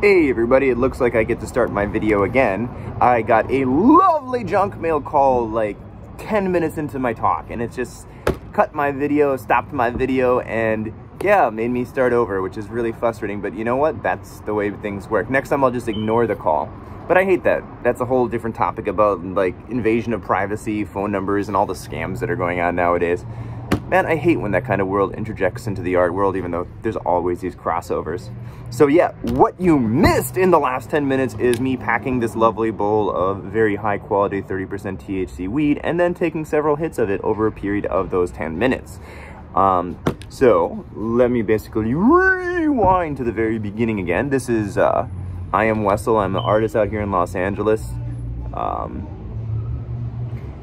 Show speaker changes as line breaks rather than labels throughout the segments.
Hey everybody, it looks like I get to start my video again. I got a lovely junk mail call like 10 minutes into my talk, and it's just cut my video, stopped my video, and yeah, made me start over, which is really frustrating, but you know what? That's the way things work. Next time I'll just ignore the call. But I hate that. That's a whole different topic about like invasion of privacy, phone numbers, and all the scams that are going on nowadays. Man, I hate when that kind of world interjects into the art world, even though there's always these crossovers. So yeah, what you missed in the last 10 minutes is me packing this lovely bowl of very high quality 30% THC weed and then taking several hits of it over a period of those 10 minutes. So let me basically rewind to the very beginning again. This is, I am Wessel. I'm an artist out here in Los Angeles.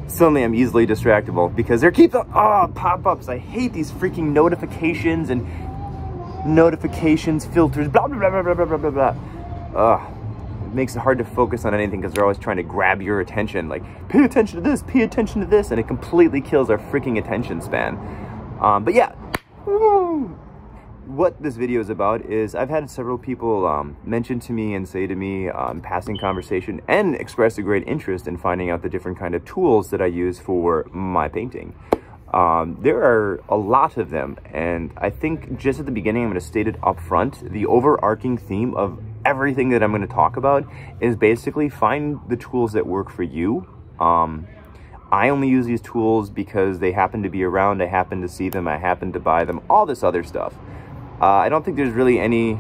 Suddenly I'm easily distractible because there keeps pop-ups. I hate these freaking notifications and notifications, filters, blah, blah, blah, blah, blah, blah, blah. It makes it hard to focus on anything because they're always trying to grab your attention. Like, pay attention to this, pay attention to this, and it completely kills our freaking attention span. But yeah, what this video is about is I've had several people mention to me and say to me passing conversation and express a great interest in finding out the different kind of tools that I use for my painting. There are a lot of them, and I think just at the beginning I'm going to state it up front. The overarching theme of everything that I'm going to talk about is basically find the tools that work for you. I only use these tools because they happen to be around, I happen to see them, I happen to buy them, all this other stuff. I don't think there's really any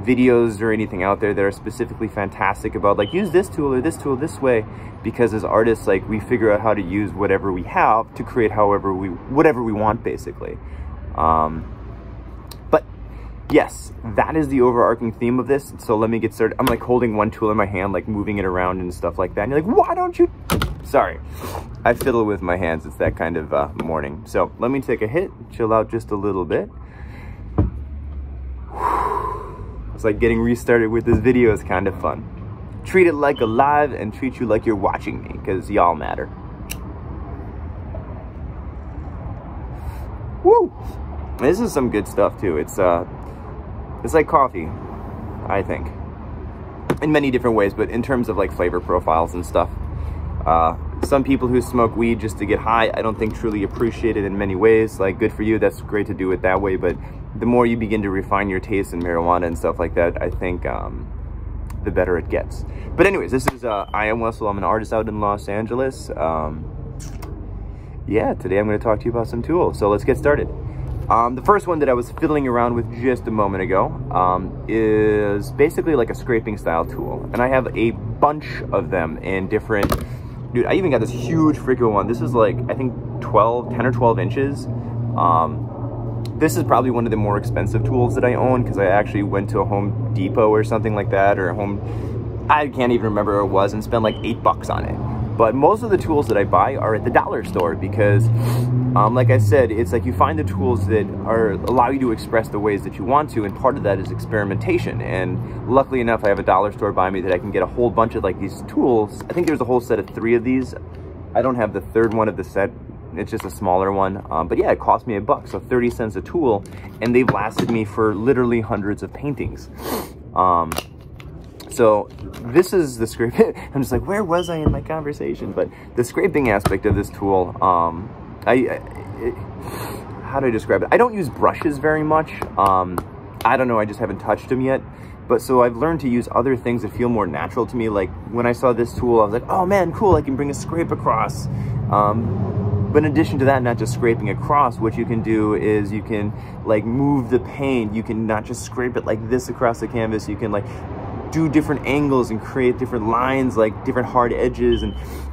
videos or anything out there that are specifically fantastic about like use this tool or this tool this way, because as artists, like, we figure out how to use whatever we have to create whatever we want, basically. But yes, that is the overarching theme of this. So let me get started. I'm like holding one tool in my hand, like moving it around and stuff like that, and you're like, why don't you? Sorry, I fiddle with my hands. It's that kind of morning. So let me take a hit, chill out just a little bit. It's like getting restarted with this video is kind of fun. Treat it like a live and treat you like you're watching me, because y'all matter. Woo! This is some good stuff too. It's like coffee, I think, in many different ways, but in terms of like flavor profiles and stuff. Some people who smoke weed just to get high, I don't think truly appreciate it in many ways. Like, good for you, that's great to do it that way, but the more you begin to refine your taste in marijuana and stuff like that, I think the better it gets. But anyways, this is I am Wessel. I'm an artist out in Los Angeles. Yeah, today I'm going to talk to you about some tools, so let's get started. The first one that I was fiddling around with just a moment ago is basically like a scraping style tool, and I have a bunch of them in different. Dude, I even got this huge freaking one. This is like, I think 10 or 12 inches. This is probably one of the more expensive tools that I own, because I actually went to a Home Depot or something like that, or I can't even remember where it was, and spent like $8 on it. But most of the tools that I buy are at the dollar store because, like I said, it's like you find the tools that allow you to express the ways that you want to, and part of that is experimentation. And luckily enough, I have a dollar store by me that I can get a whole bunch of like these tools. I think there's a whole set of 3 of these. I don't have the third one of the set. It's just a smaller one. But yeah, it cost me $1, so 30 cents a tool, and they've lasted me for literally hundreds of paintings. So this is the scraping. I'm just like, where was I in my conversation? But the scraping aspect of this tool, how do I describe it? I don't use brushes very much. I don't know, I just haven't touched them yet. But so I've learned to use other things that feel more natural to me. Like when I saw this tool, I was like, oh man, cool, I can bring a scrape across. But in addition to that, not just scraping across, what you can do is you can like move the paint. You can not just scrape it like this across the canvas. You can like do different angles and create different lines, like different hard edges.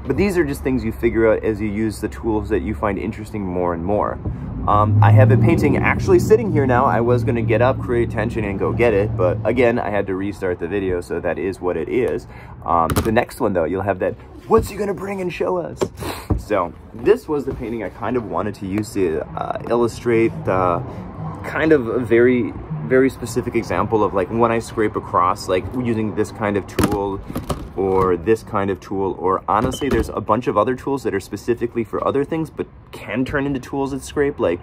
But these are just things you figure out as you use the tools that you find interesting more and more. I have a painting actually sitting here now. I was going to get up, create tension, and go get it, but again, I had to restart the video, so that is what it is. The next one though, you'll have that, what's he going to bring and show us? So this was the painting I kind of wanted to use to illustrate kind of a very specific example of like when I scrape across, like using this kind of tool, or this kind of tool, or honestly, there's a bunch of other tools that are specifically for other things, but can turn into tools that scrape. Like,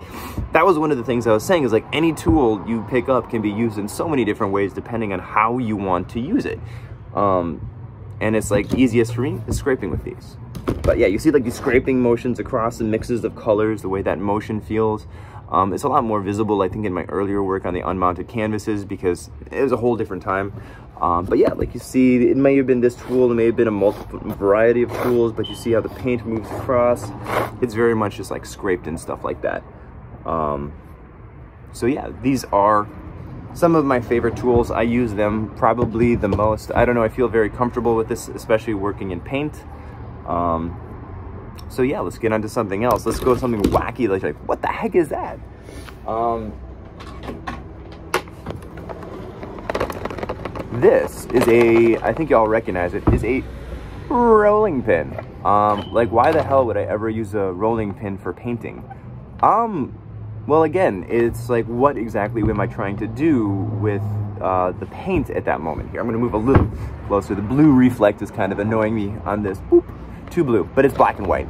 that was one of the things I was saying, is like any tool you pick up can be used in so many different ways depending on how you want to use it. And it's like easiest for me is scraping with these. But yeah, you see like these scraping motions across the mixes of colors, the way that motion feels. It's a lot more visible, I think, in my earlier work on the unmounted canvases, because it was a whole different time. But yeah, like you see, it may have been this tool, it may have been a multiple variety of tools, but you see how the paint moves across. It's very much just like scraped and stuff like that. So yeah, these are some of my favorite tools. I use them probably the most. I don't know, I feel very comfortable with this, especially working in paint. So yeah, let's get on to something else. Let's go something wacky, like what the heck is that? This is a, I think y'all recognize it, is a rolling pin. Like, why the hell would I ever use a rolling pin for painting? Well, again, it's like, what exactly am I trying to do with the paint at that moment here? I'm gonna move a little closer. The blue reflect is kind of annoying me on this. Boop, too blue, but it's black and white.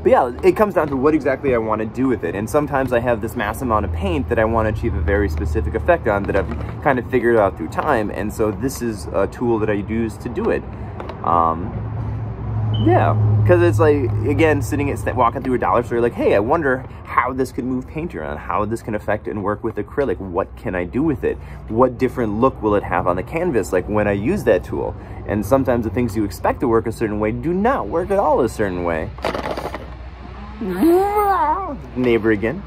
But yeah, it comes down to what exactly I want to do with it. And sometimes I have this mass amount of paint that I want to achieve a very specific effect on that I've kind of figured out through time. And so this is a tool that I use to do it. Yeah, because it's like, again, walking through a dollar store, like, hey, I wonder how this could move paint around, how this can affect and work with acrylic. What can I do with it? What different look will it have on the canvas, like when I use that tool? And sometimes the things you expect to work a certain way do not work at all a certain way. Neighbor again.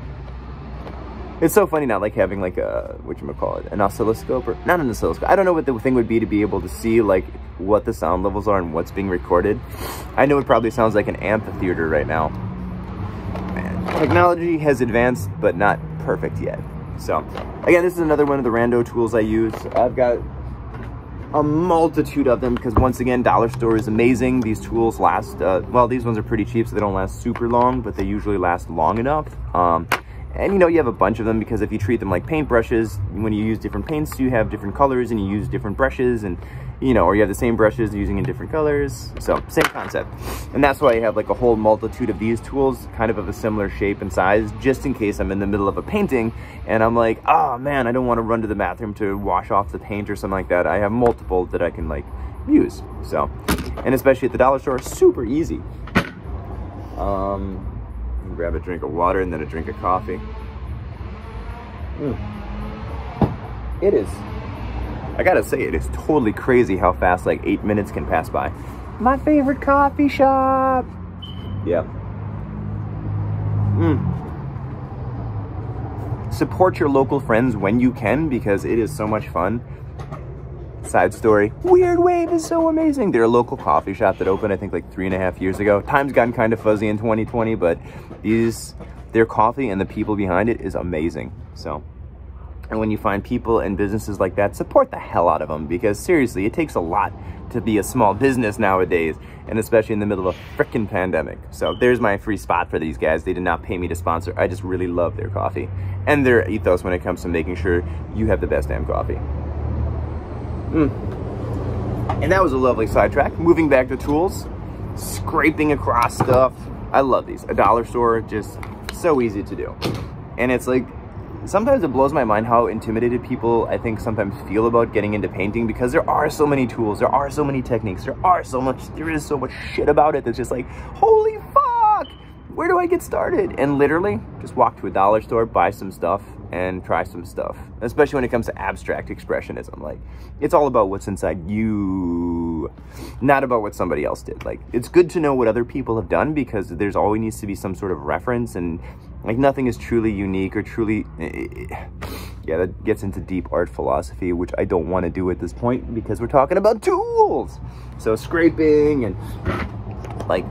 It's so funny now, like having like a, whatchamacallit, an oscilloscope, or not an oscilloscope. I don't know what the thing would be to be able to see like what the sound levels are and what's being recorded. I know it probably sounds like an amphitheater right now. Man, technology has advanced, but not perfect yet. So again, this is another one of the rando tools I use. I've got a multitude of them because, once again, dollar store is amazing. These tools last, well, these ones are pretty cheap, so they don't last super long, but they usually last long enough. And you know, you have a bunch of them because if you treat them like paintbrushes, when you use different paints, you have different colors and you use different brushes, and you know, or you have the same brushes using in different colors. So same concept. And that's why I have like a whole multitude of these tools, kind of a similar shape and size, just in case I'm in the middle of a painting and I'm like, oh man, I don't want to run to the bathroom to wash off the paint or something like that. I have multiple that I can like use. So, and especially at the dollar store, super easy. Grab a drink of water and then a drink of coffee. It is, I gotta say, it is totally crazy how fast like 8 minutes can pass by. My favorite coffee shop. Yeah. Support your local friends when you can, because it is so much fun. Side story, Weird Wave is so amazing. They're a local coffee shop that opened, I think, like 3.5 years ago. Time's gotten kind of fuzzy in 2020, but their coffee and the people behind it is amazing. So, and when you find people and businesses like that, support the hell out of them, because seriously, it takes a lot to be a small business nowadays, and especially in the middle of a frickin' pandemic. So there's my free spot for these guys. They did not pay me to sponsor. I just really love their coffee and their ethos when it comes to making sure you have the best damn coffee. And that was a lovely sidetrack. Moving back to tools, scraping across stuff. I love these. A dollar store, just so easy to do. And it's like, sometimes it blows my mind how intimidated people, I think, sometimes feel about getting into painting, because there are so many tools, there are so many techniques, there is so much shit about it that's just like, holy fuck, where do I get started? And literally, just walk to a dollar store, buy some stuff, and try some stuff. Especially when it comes to abstract expressionism. Like, it's all about what's inside you, not about what somebody else did. Like, it's good to know what other people have done, because there's always needs to be some sort of reference, and like nothing is truly unique or truly, yeah, that gets into deep art philosophy, which I don't want to do at this point because we're talking about tools. So scraping and like,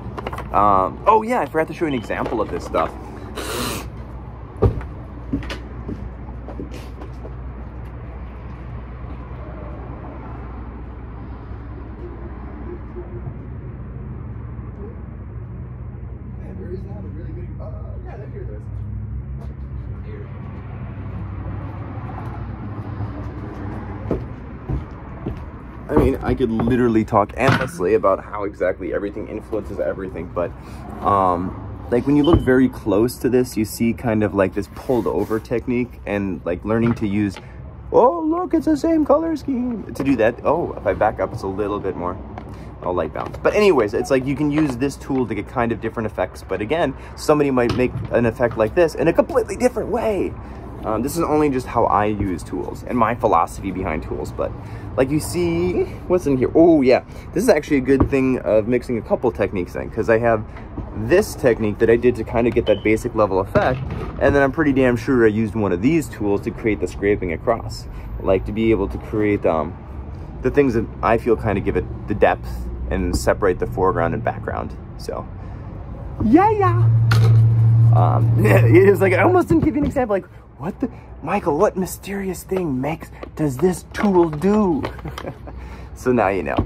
oh yeah, I forgot to show you an example of this stuff. I mean, I could literally talk endlessly about how exactly everything influences everything, but like when you look very close to this, you see kind of like this pulled over technique, and like learning to use, oh look, it's the same color scheme. To do that, oh, if I back up, it's a little bit more, oh, light bounce. But anyways, it's like you can use this tool to get kind of different effects, but again, somebody might make an effect like this in a completely different way. This is only just how I use tools and my philosophy behind tools, but like you see, what's in here? Oh yeah, this is actually a good thing of mixing a couple techniques in, because I have this technique that I did to kind of get that basic level effect, and then I'm pretty damn sure I used one of these tools to create the scraping across, like to be able to create the things that I feel kind of give it the depth and separate the foreground and background. So yeah. It is like, I almost didn't give you an example, like, what the, Michael, what mysterious thing does this tool do? So now you know.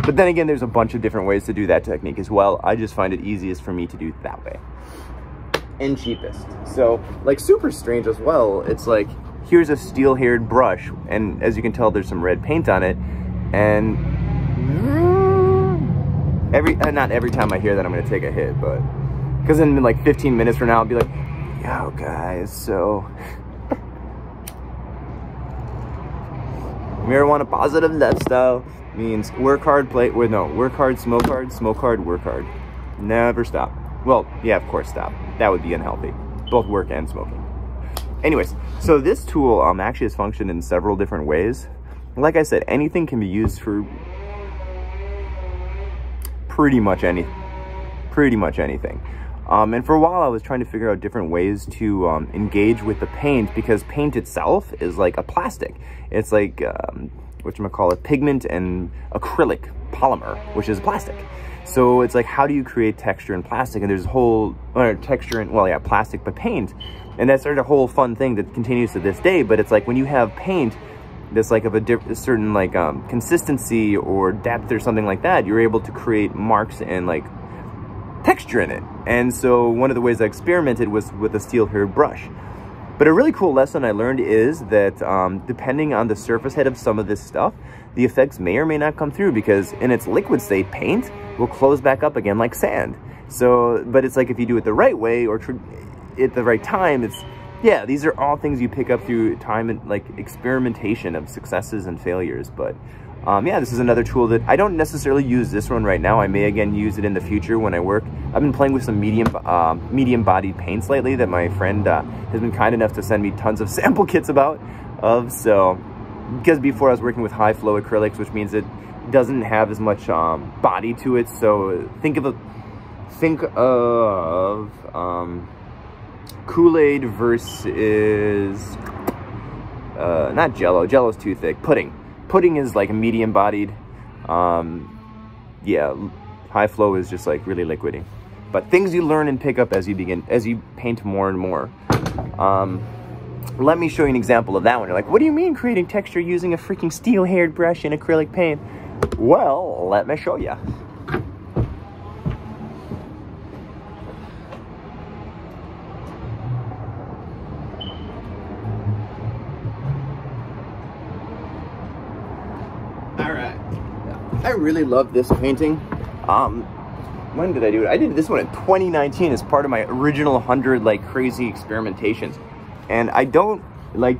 But then again, there's a bunch of different ways to do that technique as well. I just find it easiest for me to do it that way. And cheapest. So, like, super strange as well. It's like, here's a steel-haired brush, and as you can tell, there's some red paint on it. And not every time I hear that, I'm gonna take a hit, but because in like 15 minutes from now, I'll be like, yo guys, so marijuana positive lifestyle means work hard, work hard, smoke hard, work hard. Never stop. Well, yeah, of course stop. That would be unhealthy. Both work and smoking. Anyways, so this tool actually has functioned in several different ways. Like I said, anything can be used for pretty much anything. And for a while, I was trying to figure out different ways to engage with the paint, because paint itself is like a plastic. It's like, whatchamacallit, pigment and acrylic polymer, which is plastic. So it's like, how do you create texture in plastic? And there's a whole, texture in, well, yeah, plastic, but paint. And that's sort of a whole fun thing that continues to this day. But it's like, when you have paint that's like of a certain like consistency or depth or something like that, you're able to create marks and like texture in it. And so one of the ways I experimented was with a steel-haired brush. But a really cool lesson I learned is that depending on the surface head of some of this stuff, the effects may or may not come through, because in its liquid state, paint will close back up again like sand. So, but it's like, if you do it the right way or at the right time, it's, yeah, these are all things you pick up through time and like experimentation of successes and failures. But yeah, this is another tool that I don't necessarily use this one right now. I may again use it in the future when I work. I've been playing with some medium bodied paints lately that my friend has been kind enough to send me tons of sample kits of. So, because before I was working with high flow acrylics, which means it doesn't have as much body to it. So think of Kool-Aid versus not Jello. Jello's too thick. Pudding is like a medium bodied. Yeah, high flow is just like really liquidy. But things you learn and pick up as you paint more and more. Let me show you an example of that one. You're like, what do you mean creating texture using a freaking steel-haired brush and acrylic paint? Well, let me show you. I really love this painting. When did I do it? I did this one in 2019 as part of my original 100 like crazy experimentations. And I don't like,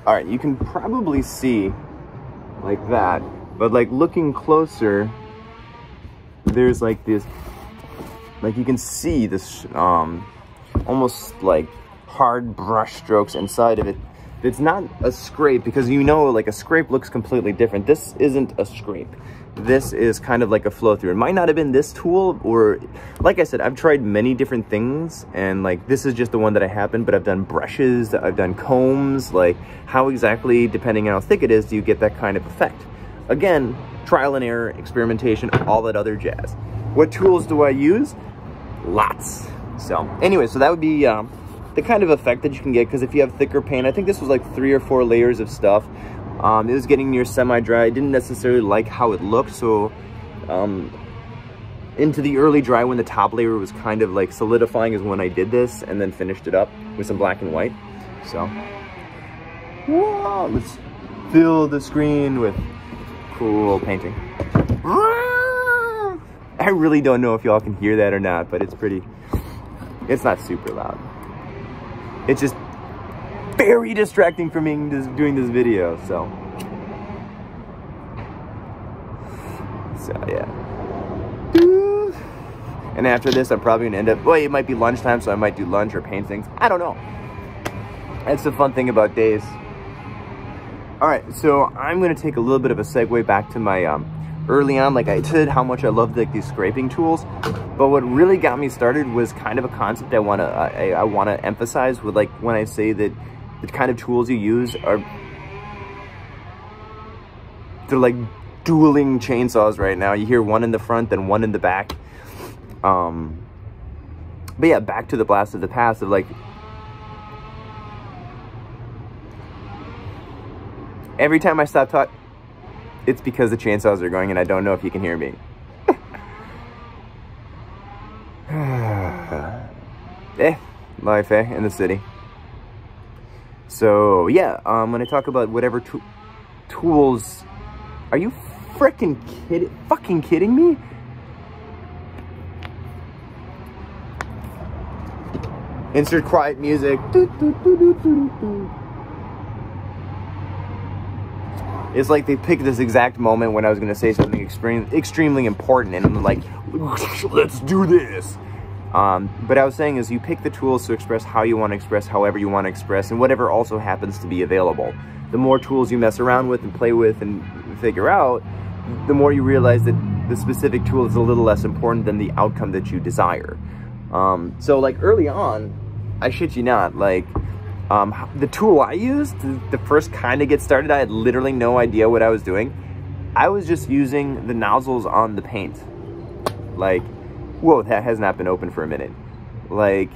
all right, you can probably see like that, but like looking closer, there's like this, like you can see this almost like hard brush strokes inside of it. It's not a scrape, because you know, like a scrape looks completely different. This isn't a scrape. This is kind of like a flow through. It might not have been this tool, or like I said, I've tried many different things, and like this is just the one that I happened, but I've done brushes, I've done combs. Like how exactly, depending on how thick it is, do you get that kind of effect? Again, trial and error, experimentation, all that other jazz. What tools do I use? Lots. So anyway, so that would be the kind of effect that you can get, because if you have thicker paint, I think this was like 3 or 4 layers of stuff. It was getting near semi-dry. I didn't necessarily like how it looked, so into the early dry, when the top layer was kind of like solidifying, is when I did this, and then finished it up with some black and white. So, whoa, let's fill the screen with cool painting. I really don't know if y'all can hear that or not, but it's not super loud. It's just very distracting for me doing this video, so yeah. And after this, I'm probably gonna end up, well, it might be lunchtime, so I might do lunch or paint things. I don't know. That's the fun thing about days. All right, so I'm gonna take a little bit of a segue back to my early on, like I said, how much I loved like these scraping tools. But what really got me started was kind of a concept I wanna emphasize with, like, when I say that the kind of tools you use they're like dueling chainsaws right now. You hear one in the front, then one in the back. But yeah, back to the blast of the past of, like, every time I stop talking, it's because the chainsaws are going, and I don't know if you can hear me. Life, in the city. So yeah, I'm gonna talk about whatever tools. Are you freaking kidding me? Insert quiet music. It's like they picked this exact moment when I was going to say something extremely important, and I'm like, let's do this. But I was saying is you pick the tools to express how you want to express, however you want to express, and whatever also happens to be available. The more tools you mess around with and play with and figure out, the more you realize that the specific tool is a little less important than the outcome that you desire. So like early on, I shit you not, like, the tool I used to first kind of get started, I had literally no idea what I was doing. I was just using the nozzles on the paint. Like, whoa, that has not been open for a minute. Like,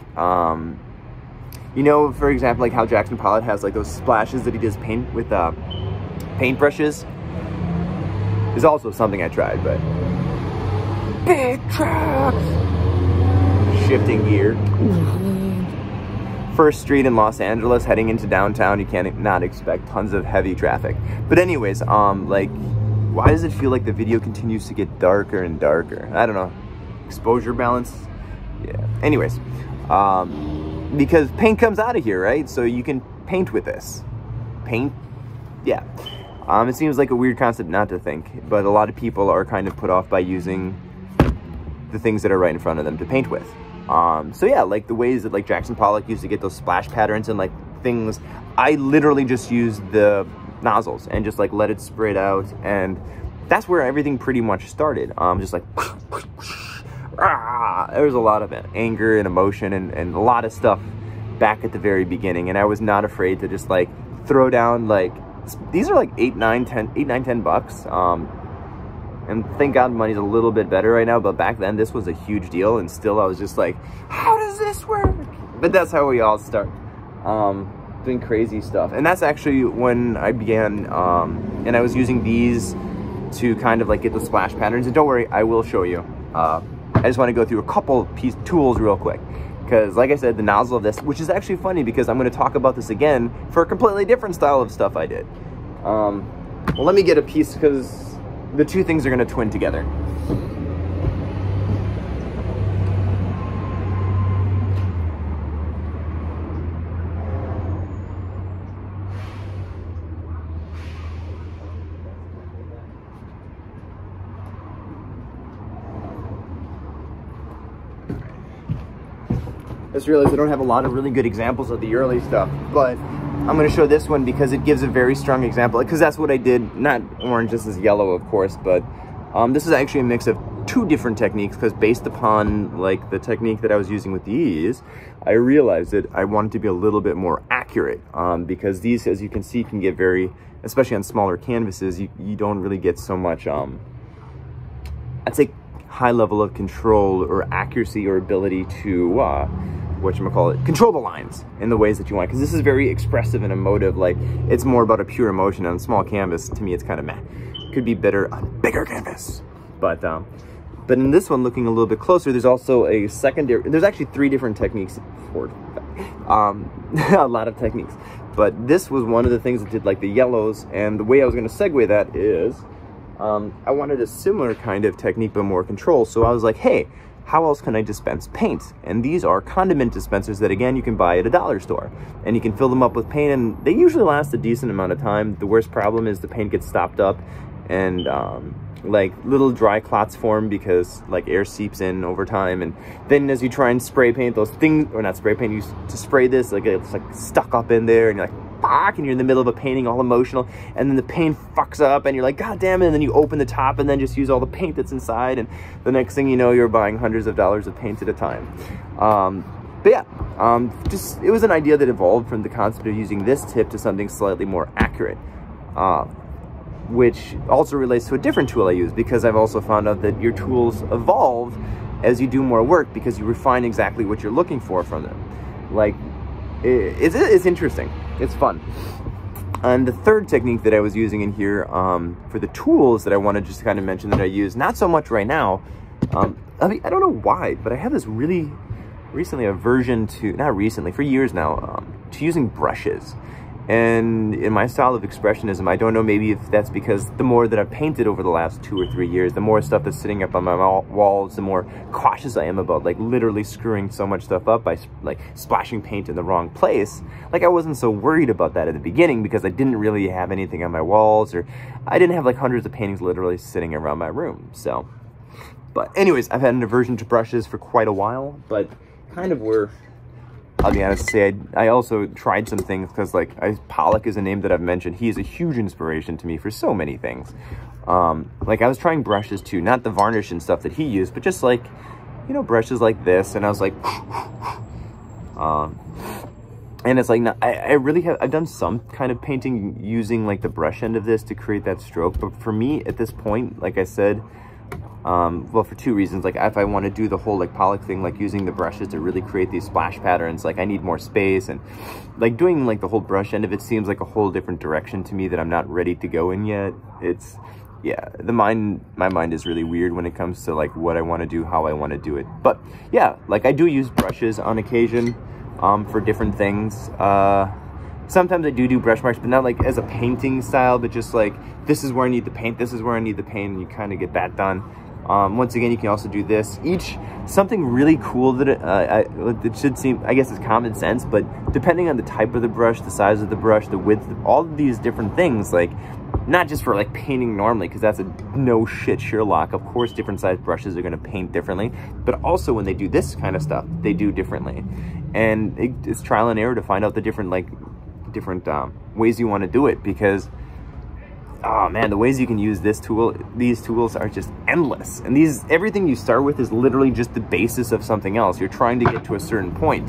you know, for example, like how Jackson Pollock has like those splashes that he does paint with paintbrushes. Is also something I tried, but big trucks, shifting gear. First street in Los Angeles heading into downtown, you can't not expect tons of heavy traffic. But anyways, like, why does it feel like the video continues to get darker and darker? I don't know. Exposure balance? Yeah. Anyways, because paint comes out of here, right? So you can paint with this. Paint? Yeah. It seems like a weird concept not to think, but a lot of people are kind of put off by using the things that are right in front of them to paint with. So yeah, like the ways that like Jackson Pollock used to get those splash patterns and like things, I literally just used the nozzles and just like let it spread out, and that's where everything pretty much started. Just like there was a lot of anger and emotion and a lot of stuff back at the very beginning, and I was not afraid to just like throw down, like, these are like $8, $9, $10 bucks. And thank God money's a little bit better right now, but back then this was a huge deal, and still I was just like, how does this work? But that's how we all start, doing crazy stuff. And that's actually when I began, and I was using these to kind of like get the splash patterns. And don't worry, I will show you. I just want to go through a couple tools real quick. Because like I said, the nozzle of this, which is actually funny because I'm going to talk about this again for a completely different style of stuff I did. Well, let me get a piece because the two things are going to twin together. I just realized I don't have a lot of really good examples of the early stuff, but I'm going to show this one because it gives a very strong example, because that's what I did. Not orange, this is yellow, of course, but this is actually a mix of two different techniques, because based upon like the technique that I was using with these, I realized that I wanted to be a little bit more accurate, because these, as you can see, can get very, especially on smaller canvases, you don't really get so much, I'd say, high level of control or accuracy or ability to control the lines in the ways that you want, because this is very expressive and emotive. Like, it's more about a pure emotion on a small canvas. To me, it's kind of meh. Could be better on bigger canvas, but in this one, looking a little bit closer, there's also a secondary, there's actually three different techniques for a lot of techniques, but this was one of the things that did like the yellows. And the way I was going to segue that is I wanted a similar kind of technique, but more control. So I was like, hey, how else can I dispense paint? And these are condiment dispensers that, again, you can buy at a dollar store. And you can fill them up with paint, and they usually last a decent amount of time. The worst problem is the paint gets stopped up, and like little dry clots form because like air seeps in over time. And then as you try and spray paint those things, or not spray paint, you to spray this, like it's like stuck up in there, and you're like, fuck, and you're in the middle of a painting all emotional, and then the paint fucks up, and you're like, god damn it, and then you open the top and then just use all the paint that's inside, and the next thing you know, you're buying hundreds of dollars of paint at a time. But yeah, just, it was an idea that evolved from the concept of using this tip to something slightly more accurate, which also relates to a different tool I use, because I've also found out that your tools evolve as you do more work, because you refine exactly what you're looking for from them. Like, it's interesting. It's fun. And the third technique that I was using in here for the tools that I want to just kind of mention that I use, not so much right now. I mean, I don't know why, but I have this really recently aversion to, not recently, for years now, to using brushes. And in my style of expressionism, I don't know, maybe if that's because the more that I've painted over the last 2 or 3 years, the more stuff that's sitting up on my walls, the more cautious I am about like literally screwing so much stuff up by like splashing paint in the wrong place. Like I wasn't so worried about that at the beginning because I didn't really have anything on my walls, or I didn't have like hundreds of paintings literally sitting around my room. So, but anyways, I've had an aversion to brushes for quite a while, but kind of were, I'll be honest to say, I also tried some things because, like, Pollock is a name that I've mentioned. He is a huge inspiration to me for so many things. Like, I was trying brushes too, not the varnish and stuff that he used, but just like, you know, brushes like this. And I was like, and it's like, I really have, I've done some kind of painting using like the brush end of this to create that stroke. But for me at this point, like I said, well, for 2 reasons. Like, if I want to do the whole like Pollock thing, like using the brushes to really create these splash patterns, like I need more space, and like doing like the whole brush end of it seems like a whole different direction to me that I'm not ready to go in yet. It's, yeah, my mind is really weird when it comes to like what I want to do, how I want to do it. But yeah, like I do use brushes on occasion for different things. Sometimes I do brush marks, but not like as a painting style, but just like, this is where I need the paint, this is where I need the paint, and you kind of get that done. Once again, you can also do this. Something really cool that it should seem, I guess it's common sense, but depending on the type of the brush, the size of the brush, the width, all of these different things, like, not just for like painting normally, because that's a no shit Sherlock. Of course, different size brushes are going to paint differently, but also when they do this kind of stuff, they do differently. And it's trial and error to find out the different ways you want to do it, because oh man, the ways you can use these tools are just endless. And everything you start with is literally just the basis of something else. You're trying to get to a certain point,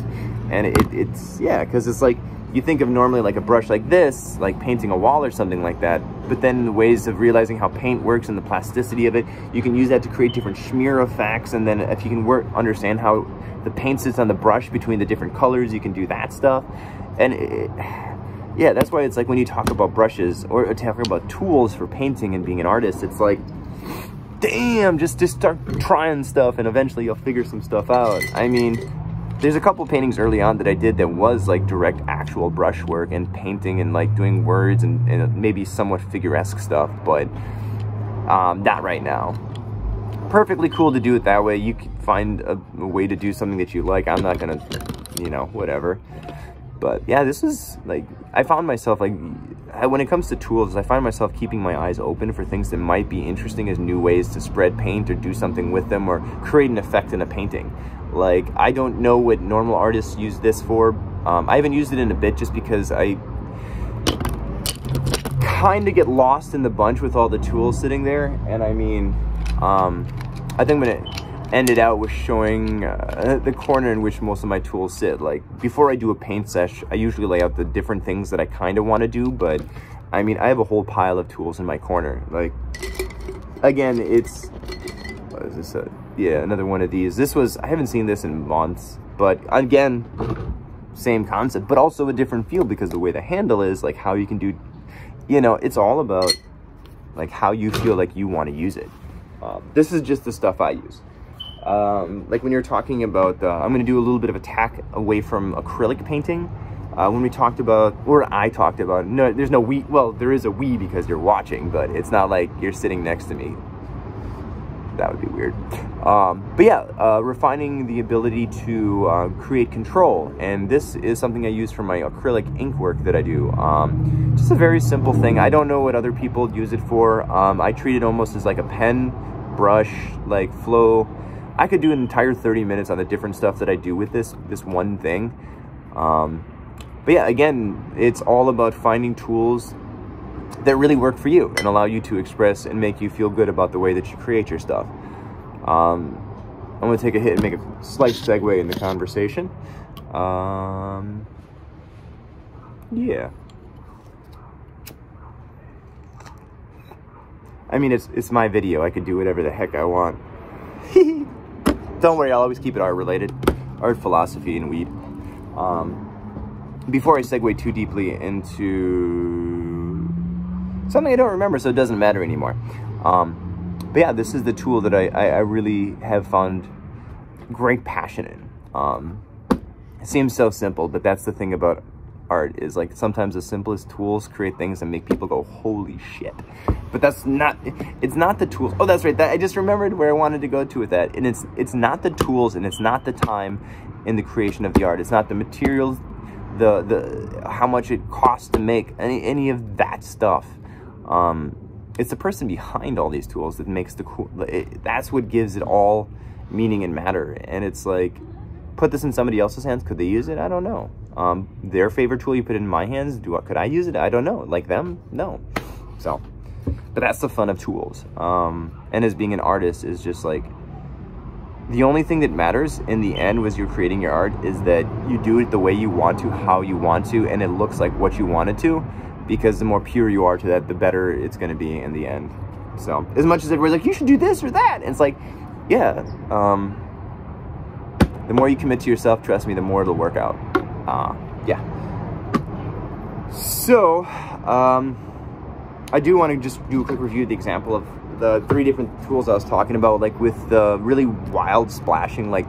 and it's yeah, because it's like, you think of normally like a brush like this, like painting a wall or something like that, but then the ways of realizing how paint works and the plasticity of it, you can use that to create different smear effects. And then if you can understand how the paint sits on the brush between the different colors, you can do that stuff. And yeah, that's why it's like when you talk about brushes or talking about tools for painting and being an artist, it's like, damn, just start trying stuff and eventually you'll figure some stuff out. I mean, there's a couple paintings early on that I did that was like direct actual brush work and painting and like doing words and maybe somewhat figure-esque stuff, but not right now. Perfectly cool to do it that way. You can find a way to do something that you like. I'm not gonna, you know, whatever. But yeah, this is like, I found myself like, when it comes to tools, I find myself keeping my eyes open for things that might be interesting as new ways to spread paint or do something with them or create an effect in a painting. Like, I don't know what normal artists use this for. I haven't used it in a bit just because I kind of get lost in the bunch with all the tools sitting there. And I mean, I think I'm gonna end it out with showing the corner in which most of my tools sit. Like, before I do a paint sesh, I usually lay out the different things that I kind of want to do, but I mean, I have a whole pile of tools in my corner. Like, again, it's, what is this? Yeah, another one of these. This was, I haven't seen this in months, but again, same concept, but also a different feel because the way the handle is, like how you can do, you know, it's all about like how you feel like you want to use it. This is just the stuff I use. Like when you're talking about, I'm going to do a little bit of a tack away from acrylic painting. when we talked about, or I talked about, no, there's no we, well, there is a we because you're watching, but it's not like you're sitting next to me. That would be weird. But yeah, refining the ability to create control. And this is something I use for my acrylic ink work that I do. Just a very simple thing. I don't know what other people use it for. I treat it almost as like a pen, brush, like flow. I could do an entire 30 minutes on the different stuff that I do with this one thing. But yeah, again, it's all about finding tools that really work for you and allow you to express and make you feel good about the way that you create your stuff. I'm going to take a hit and make a slight segue in the conversation. Yeah. I mean, it's my video. I could do whatever the heck I want. Don't worry, I'll always keep it art related. Art, philosophy, and weed. Before I segue too deeply into something I don't remember, so it doesn't matter anymore. But yeah, this is the tool that I really have found great passion in. It seems so simple, but that's the thing about art, is like sometimes the simplest tools create things that make people go, holy shit. But that's not, it's not the tools. Oh, that's right. I just remembered where I wanted to go to with that. And it's not the tools, and it's not the time in the creation of the art. It's not the materials, the how much it costs to make any of that stuff. It's the person behind all these tools that makes the cool. That's what gives it all meaning and matter. And it's like, put this in somebody else's hands. Could they use it? I don't know. Their favorite tool, you put it in my hands. Could I use it? I don't know. Like them? No. So, but that's the fun of tools. And as being an artist is just like, the only thing that matters in the end was you're creating your art is that you do it the way you want to, how you want to, and it looks like what you want it to, because the more pure you are to that, the better it's going to be in the end. So as much as everybody's like, you should do this or that, and it's like, yeah, the more you commit to yourself, trust me, the more it'll work out. Yeah. So, I do want to just do a quick review of the example of the 3 different tools I was talking about, like with the really wild splashing, like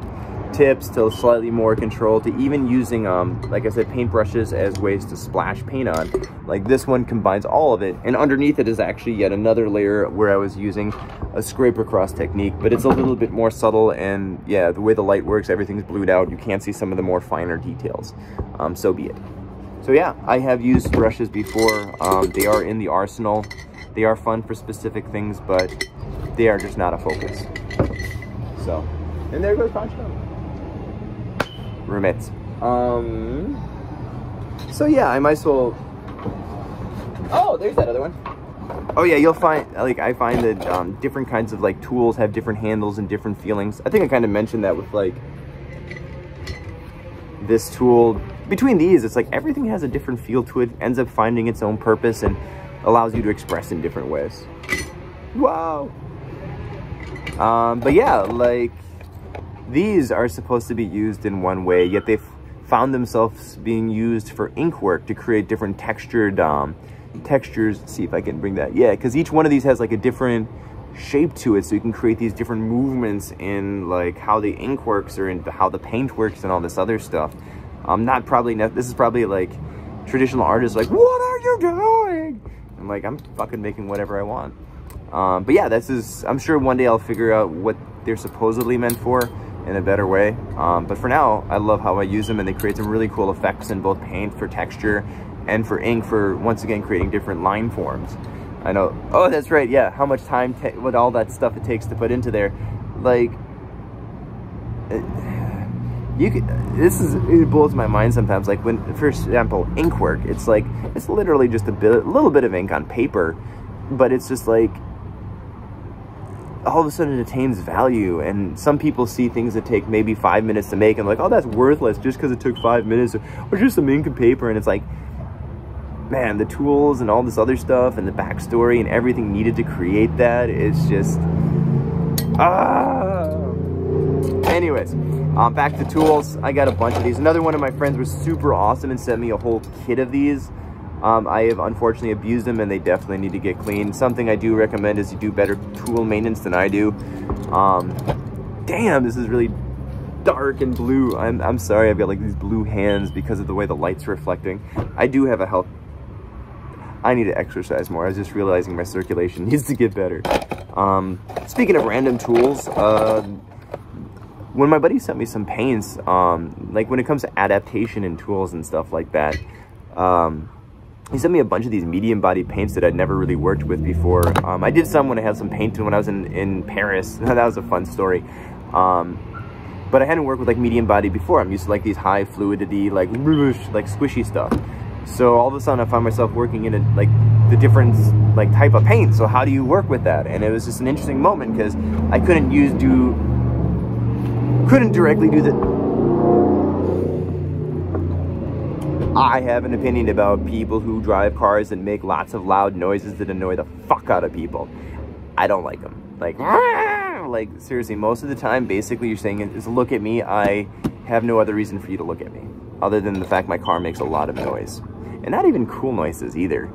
tips to slightly more control, to even using, like I said, paintbrushes as ways to splash paint on. Like this one combines all of it, and underneath it is actually yet another layer where I was using a scrape across technique, but it's a little bit more subtle, and yeah, the way the light works, everything's blued out. You can't see some of the more finer details. So be it. So yeah, I have used brushes before. They are in the arsenal. They are fun for specific things, but they are just not a focus. So, and there goes Poncho. Roommates. So yeah, I might as well. Oh, there's that other one. Oh yeah, you'll find, like, I find that different kinds of like tools have different handles and different feelings. I think I kind of mentioned that with like this tool. Between these, it's like everything has a different feel to it, ends up finding its own purpose, and allows you to express in different ways. Wow. But yeah, like, these are supposed to be used in one way, yet they've found themselves being used for ink work to create different textured textures. Let's see if I can bring that. Yeah, because each one of these has like a different shape to it, so you can create these different movements in like how the ink works or in how the paint works and all this other stuff. This is probably like traditional artists like, what are you doing? I'm like, I'm fucking making whatever I want. But yeah, I'm sure one day I'll figure out what they're supposedly meant for in a better way. But for now, I love how I use them, and they create some really cool effects in both paint for texture and for ink for, once again, creating different line forms. I know, oh, that's right, yeah, how much time, what all that stuff it takes to put into there. Like, it blows my mind sometimes. Like when, for example, ink work, it's like, it's literally just a little bit of ink on paper, but it's just like, all of a sudden it attains value. And some people see things that take maybe 5 minutes to make and like, oh, that's worthless just because it took 5 minutes or just some ink and paper. And it's like, man, the tools and all this other stuff and the backstory and everything needed to create that, it's just, anyways, back to tools. I got a bunch of these. Another one of my friends was super awesome and sent me a whole kit of these. I have unfortunately abused them, and they definitely need to get cleaned. Something I do recommend is you do better tool maintenance than I do. Damn, this is really dark and blue. I'm sorry, I've got like these blue hands because of the way the light's reflecting. I do have a health. I need to exercise more. I was just realizing my circulation needs to get better. Speaking of random tools, when my buddy sent me some paints, like when it comes to adaptation and tools and stuff like that, he sent me a bunch of these medium body paints that I'd never really worked with before. I did some when I had some paint when I was in Paris. That was a fun story. But I hadn't worked with like medium body before. I'm used to like these high fluidity, like squishy stuff. So all of a sudden I found myself working in like the different like type of paint. So how do you work with that? And it was just an interesting moment because I couldn't directly do the. I have an opinion about people who drive cars and make lots of loud noises that annoy the fuck out of people. I don't like them. Like seriously, most of the time, basically you're saying is look at me. I have no other reason for you to look at me other than the fact my car makes a lot of noise. And not even cool noises either.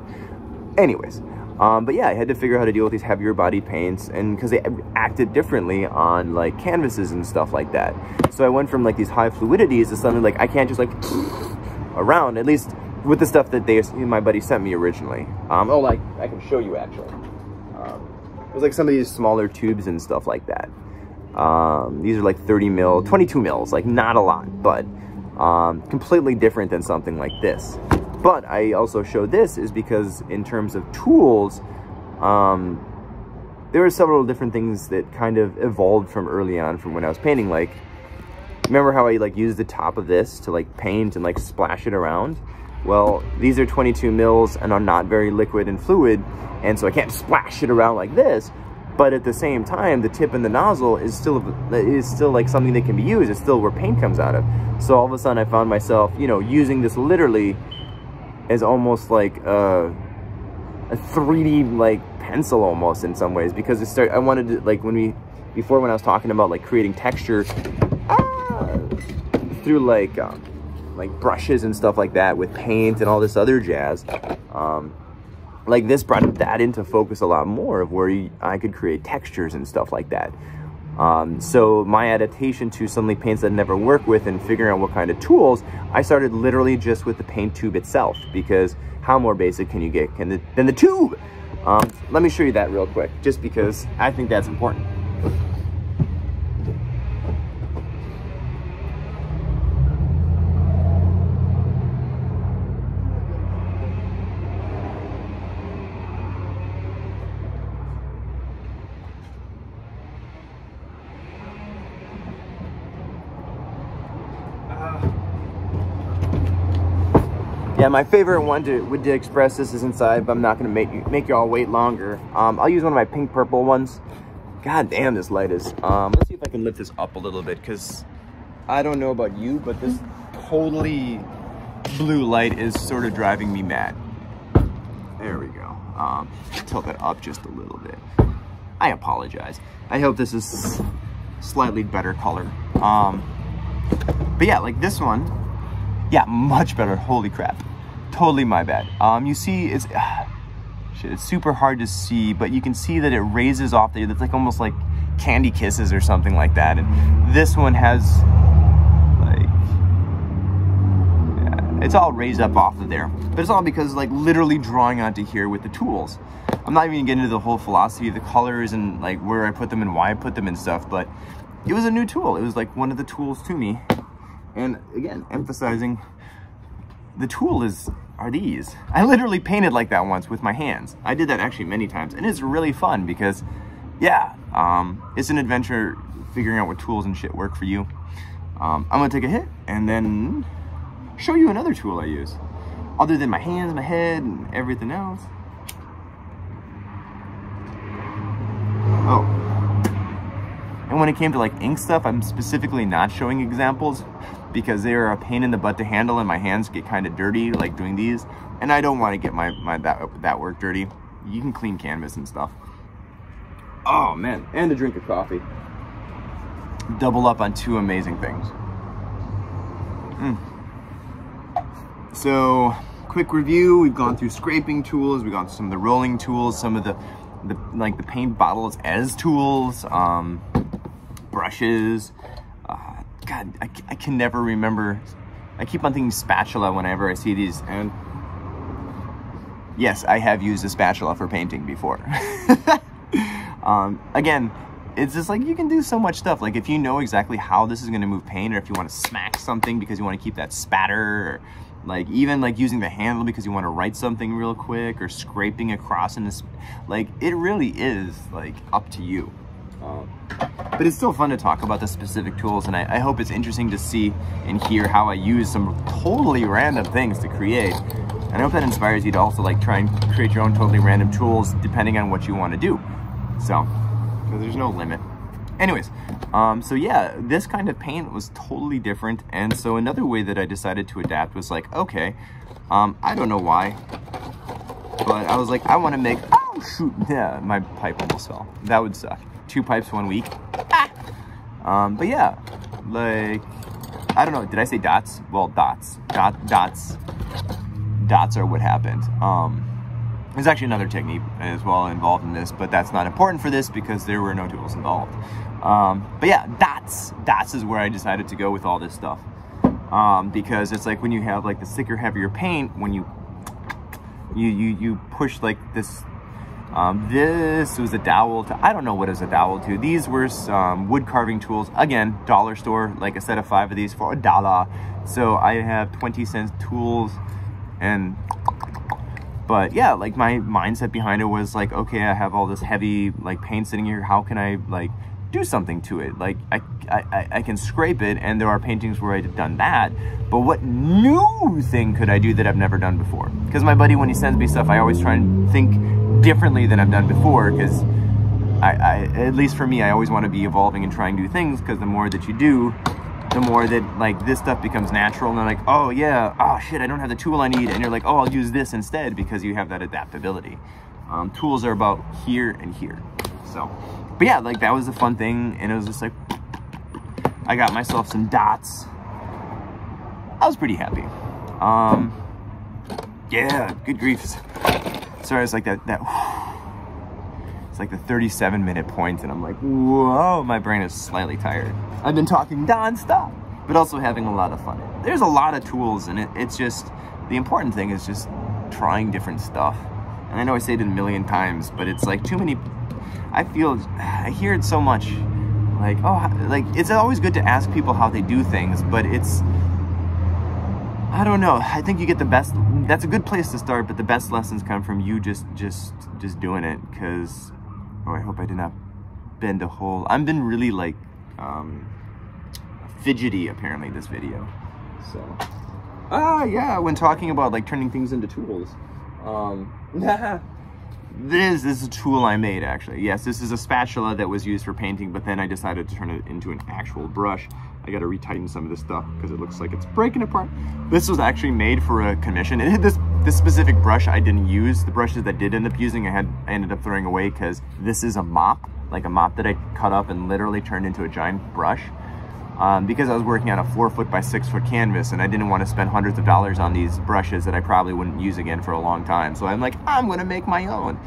Anyways, but yeah, I had to figure out how to deal with these heavier body paints, and because they acted differently on like canvases and stuff like that. So I went from like these high fluidities to something like I can't just like around, at least with the stuff that my buddy sent me originally. Oh, like I can show you actually. It was like some of these smaller tubes and stuff like that. These are like 30 mil, 22 mils, like not a lot, but completely different than something like this. But I also showed this is because in terms of tools, there were several different things that kind of evolved from early on from when I was painting. Like, remember how I like used the top of this to like paint and like splash it around? Well, these are 22 mils and are not very liquid and fluid, and so I can't splash it around like this. But at the same time, the tip and the nozzle is still like something that can be used. It's still where paint comes out of. So all of a sudden I found myself, you know, using this literally as almost like a 3D like pencil almost in some ways, because I wanted to, like when I was talking about like creating texture through like brushes and stuff like that with paint and all this other jazz, like this brought that into focus a lot more of where I could create textures and stuff like that. So my adaptation to suddenly paints I'd never worked with and figuring out what kind of tools, I started literally just with the paint tube itself, because how more basic can you get than the tube? Let me show you that real quick, just because I think that's important. Yeah, my favorite one to express this is inside, but I'm not going to make you all wait longer. I'll use one of my pink purple ones. God damn, this light is. Let's see if I can lift this up a little bit, because I don't know about you, but this totally blue light is sort of driving me mad. There we go. Tilt that up just a little bit. I apologize. I hope this is slightly better color. But yeah, like this one. Yeah, much better. Holy crap. Totally my bad. You see, it's super hard to see, but you can see that it raises off there. That's like almost like candy kisses or something like that. And this one has like, yeah, it's all raised up off of there. But it's all because like literally drawing onto here with the tools. I'm not even getting into the whole philosophy of the colors and like where I put them and why I put them and stuff, but it was a new tool. It was like one of the tools to me. And again, emphasizing the tool are these. I literally painted like that once with my hands. I did that actually many times, and it's really fun because, yeah, it's an adventure figuring out what tools and shit work for you. I'm gonna take a hit and then show you another tool I use, other than my hands, my head, and everything else. Oh. And when it came to like ink stuff, I'm specifically not showing examples because they are a pain in the butt to handle and my hands get kind of dirty like doing these, and I don't want to get that work dirty. You can clean canvas and stuff. Oh man, and a drink of coffee. Double up on two amazing things. So, quick review, we've gone through scraping tools, we've gone through some of the rolling tools, some of the paint bottles as tools, brushes, God, I can never remember. I keep on thinking spatula whenever I see these, and yes, I have used a spatula for painting before. Again, it's just like you can do so much stuff. Like if you know exactly how this is going to move paint, or if you want to smack something because you want to keep that spatter, or like even like using the handle because you want to write something real quick, or scraping across in this, like it really is like up to you. But it's still fun to talk about the specific tools, and I hope it's interesting to see and hear how I use some totally random things to create. And I hope that inspires you to also like try and create your own totally random tools depending on what you want to do. So, because there's no limit. Anyways, so yeah, this kind of paint was totally different. And so another way that I decided to adapt was like, okay, I don't know why, but I was like, I want to make, oh shoot, yeah, my pipe almost fell. That would suck. 2 pipes 1 week. But yeah, like, I don't know, did I say dots? Well, dots are what happened. There's actually another technique as well involved in this, but that's not important for this because there were no tools involved. But yeah, dots is where I decided to go with all this stuff. Because it's like when you have like the thicker, heavier paint, when you push like this. This was a dowel to, I don't know what is a dowel to. These were some wood carving tools. Again, dollar store, like a set of 5 of these for $1. So I have 20-cent tools, and but yeah, like my mindset behind it was like, okay, I have all this heavy like paint sitting here. How can I like do something to it? Like I can scrape it, and there are paintings where I've done that. But what new thing could I do that I've never done before? Because my buddy, when he sends me stuff, I always try and think differently than I've done before, because at least for me, I always want to be evolving and trying new things, because the more that you do, the more that like this stuff becomes natural, and they're like, oh yeah, oh shit, I don't have the tool I need, and you're like, oh, I'll use this instead, because you have that adaptability. Tools are about here and here. So, but yeah, like that was a fun thing, and it was just like, I got myself some dots. I was pretty happy. Yeah, good grief. Sorry, it's like that it's like the 37-minute point, and I'm like, whoa, my brain is slightly tired. I've been talking non-stop, but also having a lot of fun. There's a lot of tools, and it's just, the important thing is just trying different stuff. And I know I say it a million times, but it's like too many, I hear it so much, like, oh, like, it's always good to ask people how they do things, but it's, I don't know, I think you get the best, that's a good place to start, but the best lessons come from you just doing it, because, oh, I hope I did not bend a hole. I've been really, like, fidgety, apparently, this video, so, yeah, when talking about, like, turning things into tools, this is a tool I made, actually. Yes, this is a spatula that was used for painting, but then I decided to turn it into an actual brush. I gotta retighten some of this stuff because it looks like it's breaking apart. This was actually made for a commission. It had this specific brush I didn't use. The brushes that I did end up using, I ended up throwing away, because this is a mop, like a mop that I cut up and literally turned into a giant brush. Because I was working on a 4-foot by 6-foot canvas, and I didn't want to spend hundreds of dollars on these brushes that I probably wouldn't use again for a long time. So I'm like, I'm gonna make my own.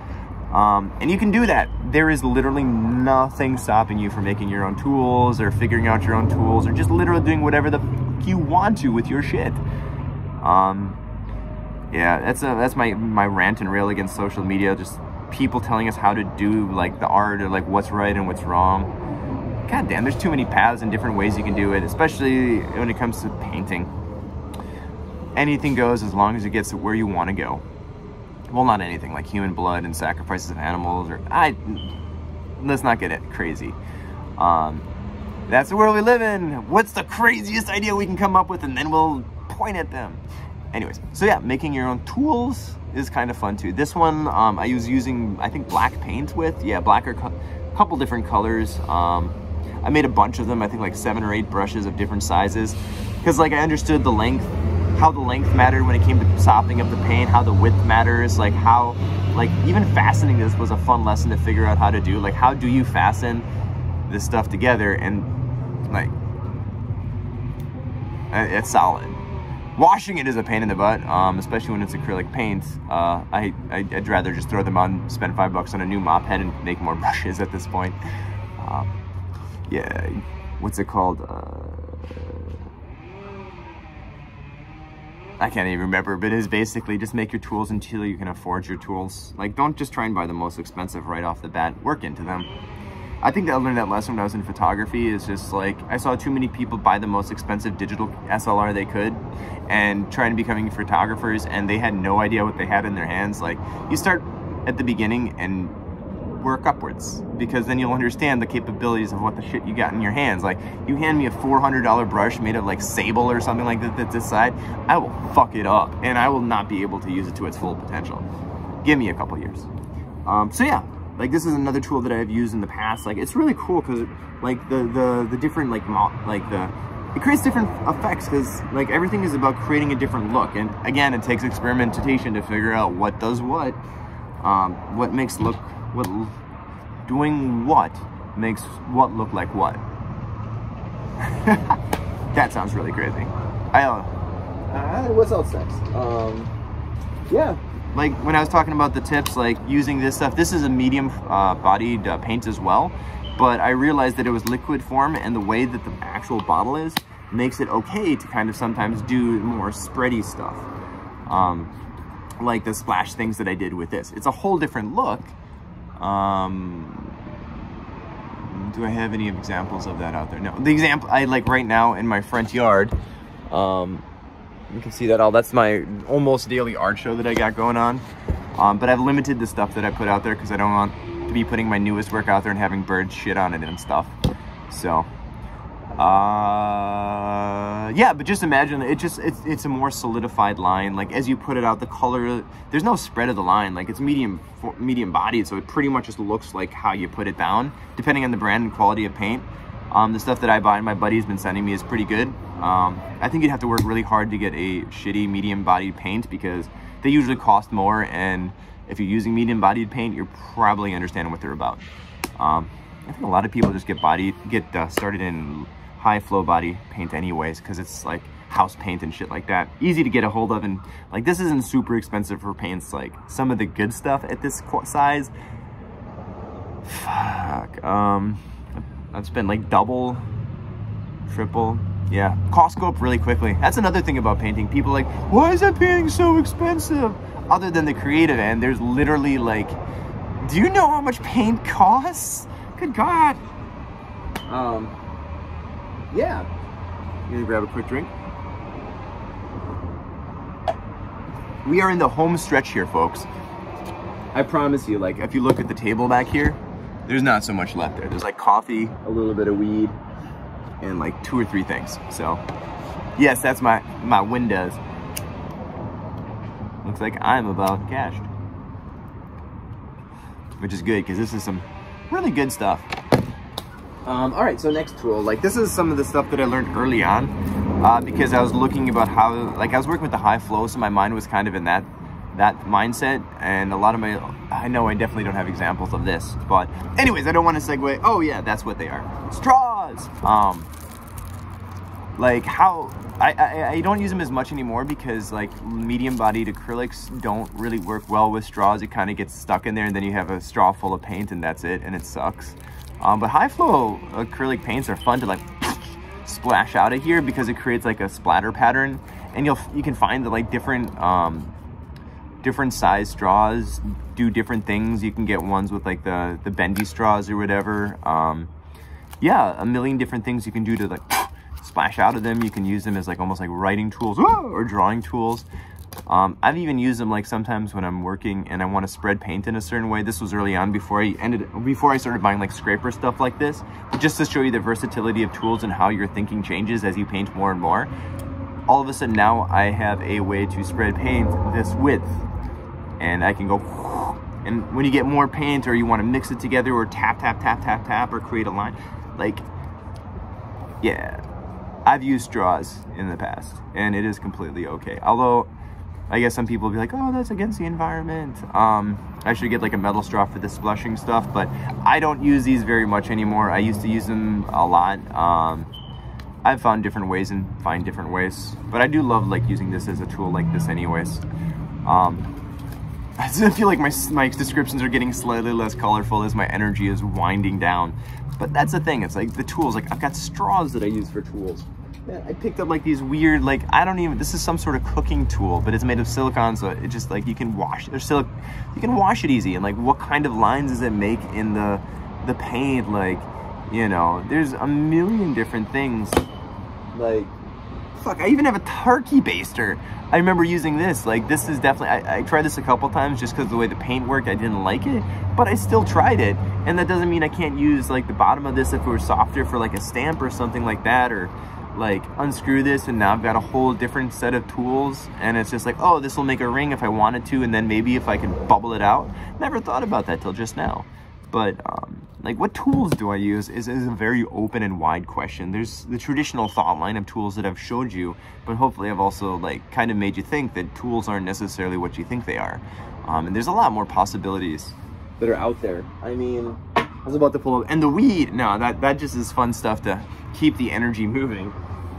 And you can do that. There is literally nothing stopping you from making your own tools, or figuring out your own tools, or just literally doing whatever the fuck you want to with your shit. Yeah, that's my rant and rail against social media. Just people telling us how to do like the art, or like what's right and what's wrong. God damn, there's too many paths and different ways you can do it, especially when it comes to painting. Anything goes as long as it gets to where you want to go. Well, not anything, like human blood and sacrifices of animals, or let's not get it crazy. That's the world we live in. What's the craziest idea we can come up with, and then we'll point at them. Anyways, so yeah, making your own tools is kind of fun too. This one I was using, I think, black paint with. Yeah, black or couple different colors. I made a bunch of them, I think like 7 or 8 brushes of different sizes, because like I understood the length, how the length mattered when it came to sopping up the paint, how the width matters, like how, like even fastening this was a fun lesson to figure out how to do. Like, how do you fasten this stuff together, and like, it's solid. Washing it is a pain in the butt, especially when it's acrylic paint. I'd rather just throw them out and spend $5 on a new mop head and make more brushes at this point. Yeah, what's it called? I can't even remember, but it's basically just make your tools until you can afford your tools. Like, don't just try and buy the most expensive right off the bat. Work into them. I think that I learned that lesson when I was in photography. Is just like, I saw too many people buy the most expensive digital SLR they could and try and becoming photographers, and they had no idea what they had in their hands. Like, you start at the beginning and work upwards, because then you'll understand the capabilities of what the shit you got in your hands. Like, you hand me a $400 brush made of like sable or something like that that's this side, I will fuck it up and I will not be able to use it to its full potential. Give me a couple years. So yeah, like this is another tool that I've used in the past. Like, it's really cool because like the different like it creates different effects, because like everything is about creating a different look. And again, it takes experimentation to figure out what does what makes look what, doing what makes what look like what. That sounds really crazy. What's else next? Yeah, like when I was talking about the tips, like using this stuff, this is a medium bodied paint as well, but I realized that it was liquid form, and the way that the actual bottle is makes it okay to kind of sometimes do more spready stuff, like the splash things that I did with this. It's a whole different look. Do I have any examples of that out there? No. The example I like right now in my front yard, you can see that all, that's my almost daily art show that I got going on. But I've limited the stuff that I put out there because I don't want to be putting my newest work out there and having birds shit on it and stuff. So, yeah, but just imagine it's a more solidified line. Like, as you put it out, the color, there's no spread of the line. Like, it's medium bodied, so it pretty much just looks like how you put it down, depending on the brand and quality of paint. The stuff that I buy and my buddy's been sending me is pretty good. I think you'd have to work really hard to get a shitty medium bodied paint, because they usually cost more, and if you're using medium bodied paint, you're probably understanding what they're about. I think a lot of people just get started in high flow body paint anyways, because it's like house paint and shit like that, easy to get a hold of. And like, this isn't super expensive for paints. Like, some of the good stuff at this size, fuck, I've spent like double, triple, yeah, cost go up really quickly. That's another thing about painting. People are like, why is that painting so expensive? Other than the creative end, there's literally like, do you know how much paint costs? Good God. Yeah, I'm gonna grab a quick drink. We are in the home stretch here, folks. I promise you, like, if you look at the table back here, there's not so much left there. There's like coffee, a little bit of weed, and like 2 or 3 things. So, yes, that's my windows. Looks like I'm about cashed. Which is good, because this is some really good stuff. All right, so next tool, like this is some of the stuff that I learned early on, because I was looking about how, like I was working with the high flow, so my mind was kind of in that mindset, and a lot of I know I definitely don't have examples of this, but anyways, I don't want to segue. Oh yeah, that's what they are. Straws. Like how, I don't use them as much anymore, because like medium bodied acrylics don't really work well with straws. It kind of gets stuck in there, and then you have a straw full of paint, and that's it, and it sucks. But high flow acrylic paints are fun to like splash out of here, because it creates like a splatter pattern, and you can find that like different size straws do different things. You can get ones with like the bendy straws or whatever. Yeah, a million different things you can do to like splash out of them. You can use them as like almost like writing tools or drawing tools. I've even used them like sometimes when I'm working and I want to spread paint in a certain way. This was early on before I started buying like scraper stuff like this, but just to show you the versatility of tools and how your thinking changes as you paint more and more. All of a sudden now I have a way to spread paint this width, and I can go, and when you get more paint or you want to mix it together or tap or create a line, like, yeah, I've used straws in the past and it is completely okay. Although I guess some people will be like, oh, that's against the environment. I should get like a metal straw for this splushing stuff, but I don't use these very much anymore. I used to use them a lot. I've found different ways and find different ways, but I do love like using this as a tool like this anyways. I feel like my descriptions are getting slightly less colorful as my energy is winding down, but that's the thing. It's like the tools, like I've got straws that I use for tools. I picked up like these weird, like, I don't even, this is some sort of cooking tool, but it's made of silicone, so it just like, you can wash, you can wash it easy. And like, what kind of lines does it make in the paint? Like, you know, there's a million different things. Like, fuck, I even have a turkey baster. I remember using this. Like, this is definitely, I tried this a couple times just because of the way the paint worked. I didn't like it, but I still tried it. And that doesn't mean I can't use like the bottom of this if it were softer for like a stamp or something like that, or like unscrew this and now I've got a whole different set of tools. And it's just like, oh, this will make a ring if I wanted to, and then maybe if I can bubble it out. Never thought about that till just now. But like, what tools do I use is a very open and wide question. There's the traditional thought line of tools that I've showed you, but hopefully I've also like kind of made you think that tools aren't necessarily what you think they are. And there's a lot more possibilities that are out there. I mean, I was about to pull up, and the weed, no, that just is fun stuff to keep the energy moving.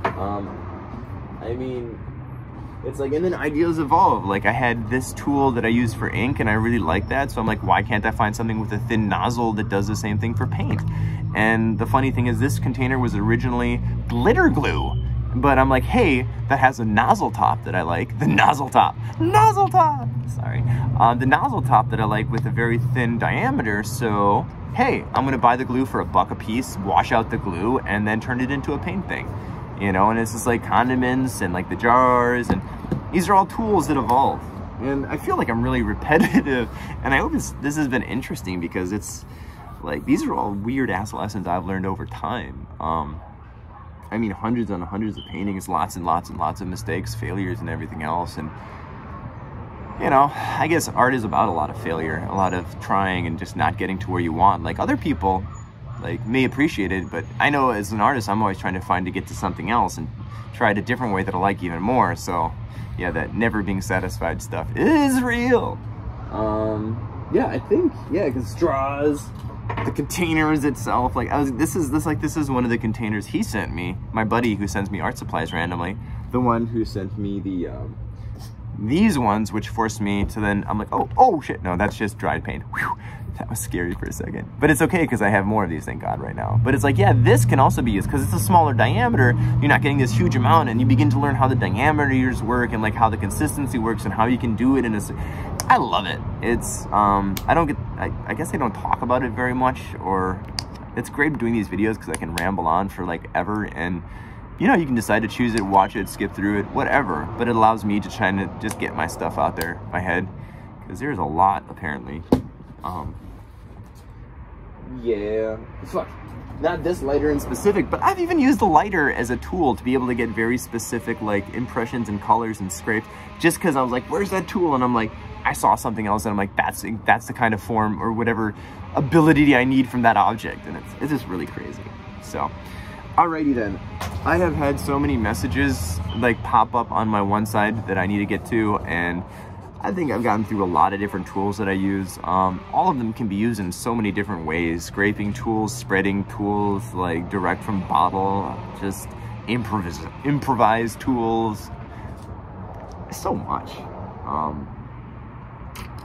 I mean, it's like, and then ideas evolve. Like, I had this tool that I use for ink and I really like that. So I'm like, why can't I find something with a thin nozzle that does the same thing for paint? And the funny thing is, this container was originally glitter glue, but I'm like, hey, that has a nozzle top that I like. The nozzle top, sorry. The nozzle top that I like with a very thin diameter. So, hey, I'm gonna buy the glue for $1 a piece, wash out the glue, and then turn it into a paint thing. You know, and it's just like condiments and like the jars, and these are all tools that evolve. And I feel like I'm really repetitive, and I hope this has been interesting, because it's like, these are all weird ass lessons I've learned over time. I mean, hundreds and hundreds of paintings, lots and lots and lots of mistakes, failures, and everything else. And you know, I guess art is about a lot of failure, a lot of trying and just not getting to where you want. Like, other people like may appreciate it, but I know as an artist, I'm always trying to get to something else and try it a different way that I like even more. So yeah, that never being satisfied stuff is real. Yeah, I think, yeah, because straws, the containers itself, like this is one of the containers he sent me, my buddy who sends me art supplies randomly, the one who sent me the these ones, which forced me to then, I'm like, oh shit, no, that's just dried paint. Whew. That was scary for a second, but it's okay because I have more of these, thank God, right now. But it's like, yeah, this can also be used because it's a smaller diameter. You're not getting this huge amount, and you begin to learn how the diameters work and like how the consistency works and how you can do it in a. I love it. It's I guess I don't talk about it very much, or it's great doing these videos because I can ramble on for like ever, and you know, you can decide to choose it, watch it, skip through it, whatever. But it allows me to try to just get my stuff out there, my head, because there's a lot apparently. Yeah, fuck, not this lighter in specific, but I've even used the lighter as a tool to be able to get very specific like impressions and colors and scrapes, just because I was like, where's that tool? And I'm like, I saw something else, and I'm like, that's the kind of form or whatever ability I need from that object, and it's just really crazy. So alrighty then, I have had so many messages like pop up on my one side that I need to get to, and I think I've gotten through a lot of different tools that I use. All of them can be used in so many different ways. Scraping tools, spreading tools, like direct from bottle, just improvised tools. So much.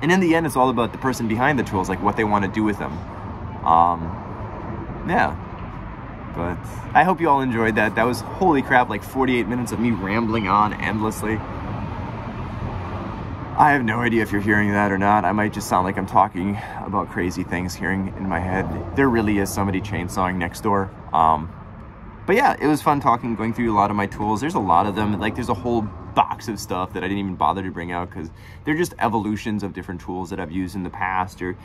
And in the end, it's all about the person behind the tools, like what they want to do with them. Yeah. But I hope you all enjoyed that. That was, holy crap, like 48 minutes of me rambling on endlessly. I have no idea if you're hearing that or not. I might just sound like I'm talking about crazy things hearing in my head. There really is somebody chainsawing next door. But yeah, it was fun talking, going through a lot of my tools. There's a lot of them. Like, there's a whole box of stuff that I didn't even bother to bring out because they're just evolutions of different tools that I've used in the past, or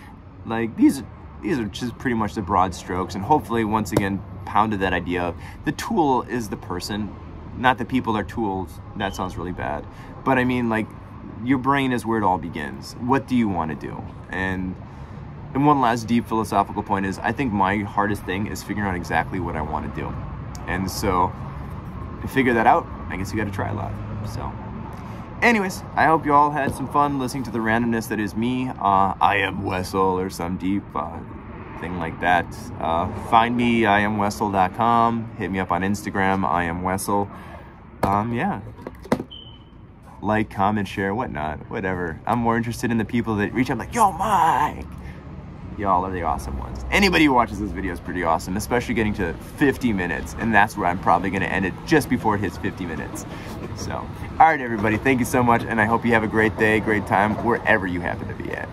like these are just pretty much the broad strokes. And hopefully, once again, pounded that idea of the tool is the person, not that people are tools. That sounds really bad. But I mean, like, your brain is where it all begins. What do you want to do? And one last deep philosophical point is, I think my hardest thing is figuring out exactly what I want to do. And so to figure that out, I guess you got to try a lot. So anyways, I hope you all had some fun listening to the randomness that is me. I am Wessel, or some deep thing like that. Find me, iamwessel.com. Hit me up on Instagram, I am Wessel. Yeah. Like, comment, share, whatnot, whatever. I'm more interested in the people that reach out like, yo, Mike. Y'all are the awesome ones. Anybody who watches this video is pretty awesome, especially getting to 50 minutes, and that's where I'm probably gonna end it just before it hits 50 minutes. So, all right, everybody, thank you so much, and I hope you have a great day, great time, wherever you happen to be at.